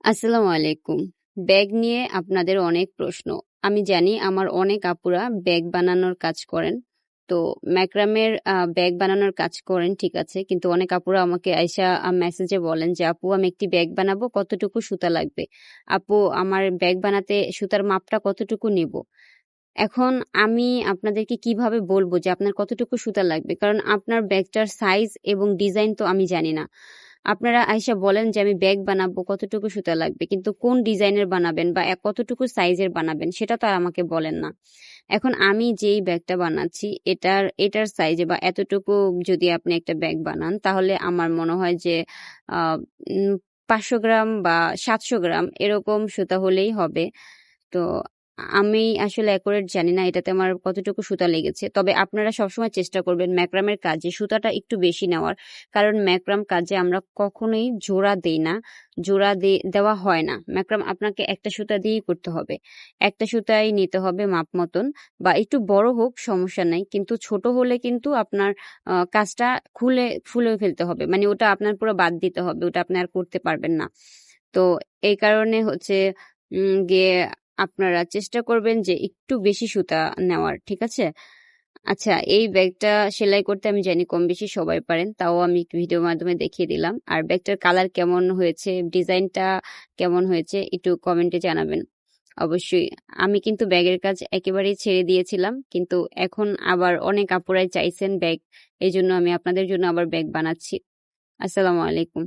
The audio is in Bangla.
আসসালামু আলাইকুম। ব্যাগ নিয়ে আপনাদের অনেক প্রশ্ন। আমি জানি আমার অনেক আপুরা ব্যাগ বানানোর কাজ করেন। তো ম্যাক্রামের ব্যাগ বানানোর কাজ করেন, ঠিক আছে। কিন্তু অনেক আপুরা আমাকে আইসা মেসেজে বলেন যে আপু আমি একটি ব্যাগ বানাবো, কতটুকু সুতা লাগবে? আপু আমার ব্যাগ বানাতে সুতার মাপটা কতটুকু নিব? এখন আমি আপনাদেরকে কিভাবে বলবো যে আপনার কতটুকু সুতা লাগবে? কারণ আপনার ব্যাগটার সাইজ এবং ডিজাইন তো আমি জানি না। আপনারা আইসা বলেন যে আমি ব্যাগ বানাবো, কতটুকু সুতা লাগবে, কিন্তু কোন ডিজাইনের বানাবেন বা কতটুকু সাইজের বানাবেন সেটা তো আর আমাকে বলেন না। এখন আমি যেই ব্যাগটা বানাচ্ছি এটার সাইজে বা এতটুকু যদি আপনি একটা ব্যাগ বানান, তাহলে আমার মনে হয় যে আহ 500 গ্রাম বা 700 গ্রাম এরকম সুতা হলেই হবে। তো আমি আসলে অ্যাকুরেট জানি না এটাতে আমার কতটুকু সুতা লেগেছে। তবে আপনারা সবসময় চেষ্টা করবেন ম্যাক্রামের কাজে সুতাটা একটু বেশি নেওয়ার। কারণ ম্যাক্রাম কাজে আমরা কখনোই জোড়া দেই না, জোড়া দেওয়া হয় না। ম্যাক্রাম আপনাকে একটা সুতা দিয়েই করতে হবে, একটা সুতাই নিতে হবে মাপ মতন। বা একটু বড় হোক সমস্যা নাই, কিন্তু ছোট হলে কিন্তু আপনার কাজটা খুলে ফেলতে হবে, মানে ওটা আপনার পুরো বাদ দিতে হবে, ওটা আপনি আর করতে পারবেন না। তো এই কারণে হচ্ছে গিয়ে আপনারা চেষ্টা করবেন যে একটু বেশি সুতা নেওয়ার, ঠিক আছে। আচ্ছা, এই ব্যাগটা সেলাই করতে আমি জানি কম বেশি সবাই পারেন, তাও আমি একটু ভিডিওর মাধ্যমে দেখিয়ে দিলাম। আর ব্যাগটার কালার কেমন হয়েছে, ডিজাইনটা কেমন হয়েছে একটু কমেন্টে জানাবেন অবশ্যই। আমি কিন্তু ব্যাগের কাজ একেবারেই ছেড়ে দিয়েছিলাম, কিন্তু এখন আবার অনেক আপুরাই চাইছেন ব্যাগ, এই জন্য আমি আপনাদের জন্য আবার ব্যাগ বানাচ্ছি। আসসালামু আলাইকুম।